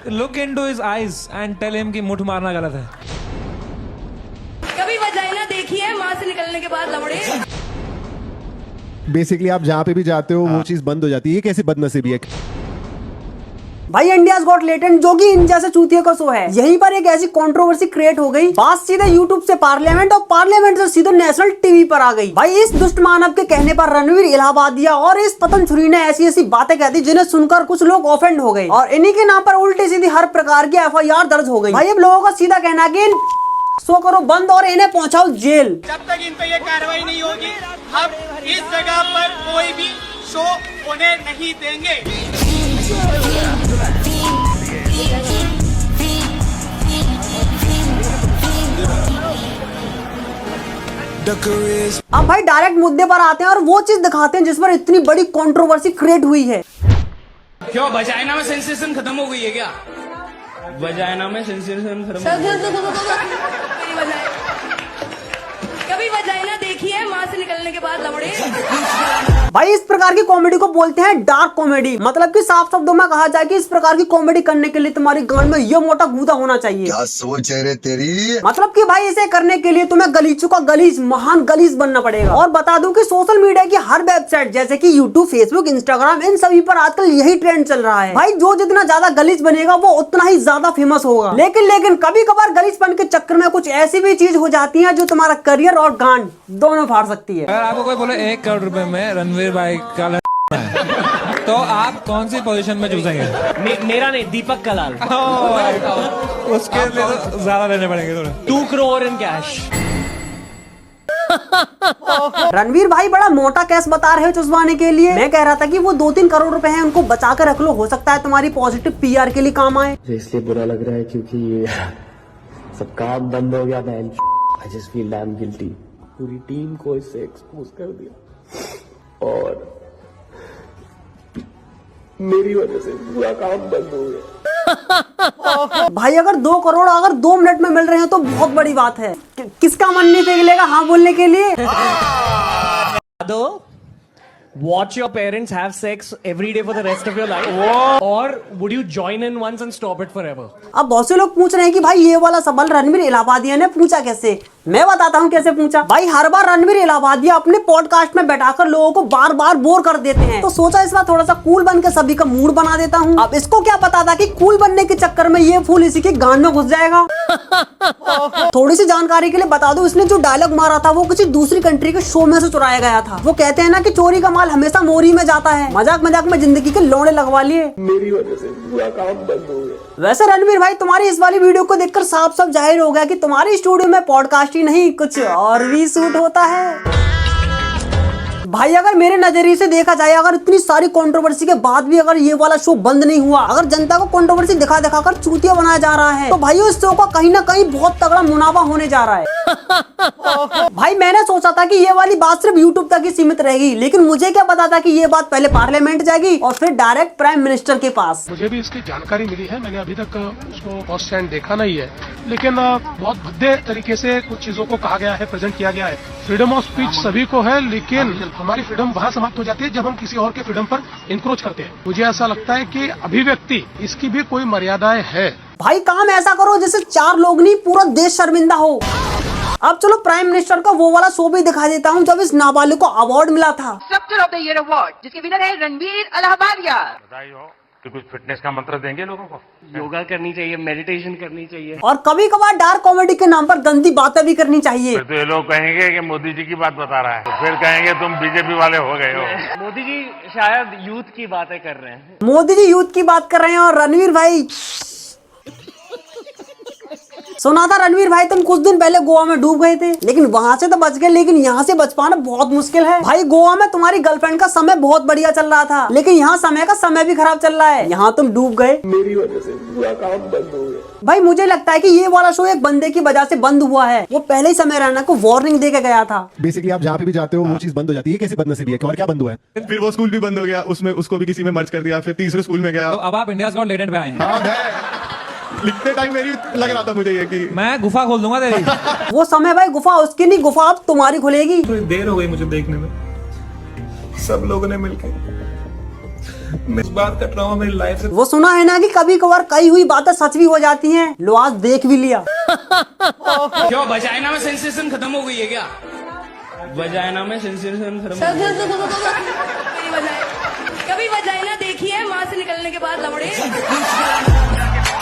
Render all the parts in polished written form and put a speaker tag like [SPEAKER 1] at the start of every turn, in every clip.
[SPEAKER 1] Look into his eyes and tell him कि मुठ मारना गलत है।
[SPEAKER 2] कभी वजाइना देखी है माँ से निकलने के बाद लवड़े?
[SPEAKER 3] बेसिकली आप जहाँ पे भी जाते हो वो चीज बंद हो जाती है। ये कैसी बदनसीबी है?
[SPEAKER 4] भाई इंडियाज गॉट टैलेंट जो कि इंडिया से चूतिया का शो है, यहीं पर एक ऐसी कंट्रोवर्सी क्रिएट हो गई। बात सीधे यूट्यूब से पार्लियामेंट और पार्लियामेंट से सीधे नेशनल टीवी पर आ गई। भाई इस दुष्ट मानव के कहने पर रणवीर इलाहाबादिया और इस पतन छुरी ने ऐसी ऐसी बातें कह दी जिन्हें सुनकर कुछ लोग ऑफेंड हो गए और इन्हीं के नाम पर उल्टी सीधी हर प्रकार की FIR दर्ज हो गई। भाई अब लोगों का सीधा कहना है कि शो करो बंद और इन्हें पहुंचाओ जेल।
[SPEAKER 5] जब तक इन पे ये कार्रवाई नहीं होगी हम इस जगह पर कोई भी शो होने नहीं देंगे।
[SPEAKER 4] अब भाई डायरेक्ट मुद्दे पर आते हैं और वो चीज दिखाते हैं जिस पर इतनी बड़ी कंट्रोवर्सी क्रिएट हुई है।
[SPEAKER 5] क्यों वजाइना में सेंसेशन खत्म हो गई है क्या? वजाइना में सेंसेशन खत्म
[SPEAKER 2] कभी वजाइना देखी है माँ से निकलने के बाद लवड़े?
[SPEAKER 4] भाई इस प्रकार की कॉमेडी को बोलते हैं डार्क कॉमेडी। मतलब कि साफ शब्दों में कहा जाए कि इस प्रकार की कॉमेडी करने के लिए तुम्हारी गांड में ये मोटा गूदा होना चाहिए।
[SPEAKER 6] क्या सोच है रे तेरी?
[SPEAKER 4] मतलब कि भाई इसे करने के लिए तुम्हें गलीचों का गलीज महान गलीज बनना पड़ेगा। और बता दूं कि सोशल मीडिया की हर वेबसाइट जैसे कि यूट्यूब, फेसबुक, इंस्टाग्राम, इन सभी पर आजकल यही ट्रेंड चल रहा है। भाई जो जितना ज्यादा गलीज बनेगा वो उतना ही ज्यादा फेमस होगा। लेकिन कभी कभार गलीजपन के चक्कर में कुछ ऐसी भी चीज हो जाती है जो तुम्हारा करियर और गांड दोनों फाड़ सकती है।
[SPEAKER 1] अगर आपको कोई बोले 1 करोड़ रुपए में रणवीर भाई का है तो आप कौन सी पोजीशन में चूसेंगे?
[SPEAKER 7] मेरा नहीं, दीपक कलाल।
[SPEAKER 1] उसके लिए तो ज्यादा देने पड़ेंगे थोड़े।
[SPEAKER 7] 2 करोड़ इन कैश।
[SPEAKER 4] रणवीर भाई बड़ा मोटा कैश बता रहे हो चुसवाने के लिए। मैं कह रहा था कि वो 2-3 करोड़ रुपए हैं उनको बचा कर रख लो, हो सकता है तुम्हारी पॉजिटिव PR के लिए काम आए।
[SPEAKER 8] इसलिए बुरा लग रहा है क्योंकि ये सब काम बंद हो गया। मैं I just feel dam guilty. पूरी टीम को इससे एक्सपोज कर दिया और मेरी वजह से पूरा काम बंद हो गया।
[SPEAKER 4] भाई अगर 2 करोड़ अगर 2 मिनट में मिल रहे हैं तो बहुत बड़ी बात है। किसका मन नहीं पिघलेगा हाँ बोलने के लिए?
[SPEAKER 7] Watch your parents have sex every day for the rest of your life, or would you join in once and stop it forever?
[SPEAKER 4] अब बहुत से लोग पूछ रहे हैं कि भाई ये वाला सवाल रणवीर इलाहाबादिया ने पूछा कैसे। मैं बताता हूँ कैसे पूछा। भाई हर बार रणवीर इलाहाबादिया अपने पॉडकास्ट में बैठाकर लोगों को बार बार बोर कर देते हैं, तो सोचा इस बार थोड़ा सा कूल बन के सभी का मूड बना देता हूँ। अब इसको क्या पता था कि कूल बनने के चक्कर में ये फूल इसी के गान में घुस जाएगा। थोड़ी सी जानकारी के लिए बता दूं, इसने जो डायलॉग मारा था वो किसी दूसरी कंट्री के शो में से चुराया गया था। वो कहते हैं ना कि चोरी का माल हमेशा मोरी में जाता है। मजाक मजाक में जिंदगी के लौड़े लगवा लिए।
[SPEAKER 8] मेरी वजह से पूरा काम बंद हो गया।
[SPEAKER 4] वैसे रणवीर भाई तुम्हारी इस वाली वीडियो को देखकर साफ साफ जाहिर हो गया कि तुम्हारी स्टूडियो में पॉडकास्ट ही नहीं कुछ और भी शूट होता है। भाई अगर मेरे नजरिए से देखा जाए, अगर इतनी सारी कंट्रोवर्सी के बाद भी अगर ये वाला शो बंद नहीं हुआ, अगर जनता को कंट्रोवर्सी दिखा दिखा कर चूतिया बनाया जा रहा है, तो भाई उस शो का कहीं ना कहीं बहुत तगड़ा मुनाफा होने जा रहा है। भाई मैंने सोचा था कि ये वाली बात सिर्फ यूट्यूब तक ही सीमित रहेगी, लेकिन मुझे क्या पता था कि ये बात पहले पार्लियामेंट जाएगी और फिर डायरेक्ट प्राइम मिनिस्टर के पास।
[SPEAKER 9] मुझे भी इसकी जानकारी मिली है, मैंने अभी तक उसको फर्स्ट स्टैंड देखा नहीं है, लेकिन बहुत भद्दे तरीके से कुछ चीजों को कहा गया है, प्रेजेंट किया गया है। फ्रीडम ऑफ स्पीच सभी को है, लेकिन हमारी फ्रीडम वहाँ समाप्त हो जाती है जब हम किसी और के फ्रीडम पर इंक्रोच करते हैं। मुझे ऐसा लगता है कि अभिव्यक्ति इसकी भी कोई मर्यादाएं है।
[SPEAKER 4] भाई काम ऐसा करो जिससे 4 लोग नहीं पूरा देश शर्मिंदा हो। अब चलो प्राइम मिनिस्टर का वो वाला शो भी दिखा देता हूँ जब इस नाबालिग को अवार्ड मिला था,
[SPEAKER 2] structure of the year award, जिसके विनर है रणवीर इलाहाबादिया।
[SPEAKER 10] तो कुछ फिटनेस का मंत्र देंगे लोगों को?
[SPEAKER 7] योगा करनी चाहिए, मेडिटेशन करनी चाहिए,
[SPEAKER 4] और कभी कभार डार्क कॉमेडी के नाम पर गंदी बातें भी करनी चाहिए।
[SPEAKER 10] फिर तो ये लोग कहेंगे कि मोदी जी की बात बता रहा है, तो फिर कहेंगे तुम बीजेपी वाले हो गए हो।
[SPEAKER 7] मोदी जी शायद यूथ की बातें कर रहे हैं।
[SPEAKER 4] मोदी जी यूथ की बात कर रहे हैं और रणवीर भाई सुना था रणवीर भाई तुम कुछ दिन पहले गोवा में डूब गए थे, लेकिन वहां से तो बच गए, लेकिन यहाँ से बच पाना बहुत मुश्किल है। भाई गोवा में तुम्हारी गर्लफ्रेंड का समय बहुत बढ़िया चल रहा था, लेकिन यहाँ समय का समय भी खराब चल रहा है। यहाँ तुम डूब गए,
[SPEAKER 8] मेरी वजह से पूरा काम बंद हो गया।
[SPEAKER 4] भाई मुझे लगता है कि ये वाला शो एक बंदे की वजह से बंद हुआ है। वो पहले ही समय रहना को वार्निंग दे के गया था।
[SPEAKER 3] बेसिकली आप जहाँ पे भी जाते हो वो चीज बंद हो जाती है। कैसी बदनसीबी है? और क्या बंद हुआ है?
[SPEAKER 11] फिर वो स्कूल भी बंद हो गया, उसमें उसको भी किसी में मर्ज कर दिया, फिर तीसरे स्कूल में गया।
[SPEAKER 1] तो अब आप इंडिया गॉट टैलेंट पे आए हैं।
[SPEAKER 11] हाँ, मैं लिखते टाइम मेरी लग रहा था मुझे ये कि
[SPEAKER 1] मैं गुफा खोल दूंगा तेरी।
[SPEAKER 4] वो समय भाई गुफा उसकी नहीं, गुफा अब तुम्हारी खुलेगी।
[SPEAKER 11] थोड़ी देर हो गई मुझे देखने में। सब लोगों ने मिलकर
[SPEAKER 1] इस बात का ट्रॉमा मेरी लाइफ से।
[SPEAKER 4] वो सुना है ना कि कभी कभार कई हुई बातें सच भी हो जाती हैं। लो आज देख भी लिया।
[SPEAKER 5] क्यों वजाइना में सेंसेशन खत्म हो गई है क्या? वजाइना में सेंसेशन खत्म हो गई है।
[SPEAKER 2] कभी वजाइना देखी है माँ से निकलने के बाद लमड़े?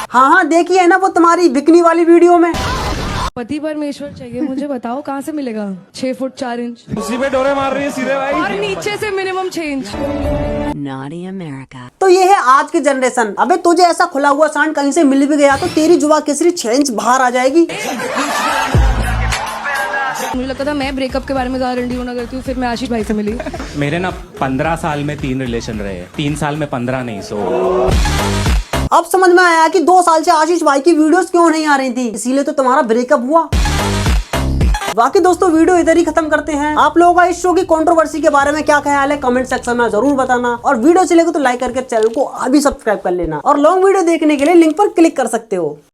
[SPEAKER 4] हाँ हाँ देखी है ना वो तुम्हारी बिकनी वाली वीडियो में।
[SPEAKER 2] पति परमेश्वर चाहिए मुझे, बताओ कहाँ से मिलेगा? 6 फुट 4 इंच
[SPEAKER 1] उसी पे डोरे मार रही है सीधे भाई।
[SPEAKER 2] और नीचे से मिनिमम 6 इंच।
[SPEAKER 4] तो ये है आज की जनरेशन। अबे तुझे ऐसा खुला हुआ सांड कहीं से मिल भी गया तो तेरी जुआ केसरी 6 इंच बाहर आ जाएगी।
[SPEAKER 2] मुझे लगता था मैं ब्रेकअप के बारे में ज्यादा रंडी होना करती हूँ, फिर मैं आशीष भाई से मिली।
[SPEAKER 7] मेरे ना 15 साल में 3 रिलेशन रहे, 3 साल में 15 नहीं। सो
[SPEAKER 4] अब समझ में आया कि 2 साल से आशीष भाई की वीडियोस क्यों नहीं आ रही थी, इसीलिए तो तुम्हारा ब्रेकअप हुआ। बाकी दोस्तों वीडियो इधर ही खत्म करते हैं। आप लोगों का इस शो की कंट्रोवर्सी के बारे में क्या ख्याल है कमेंट सेक्शन में जरूर बताना, और वीडियो अच्छी लगे तो लाइक करके चैनल को अभी सब्सक्राइब कर लेना, और लॉन्ग वीडियो देखने के लिए लिंक पर क्लिक कर सकते हो।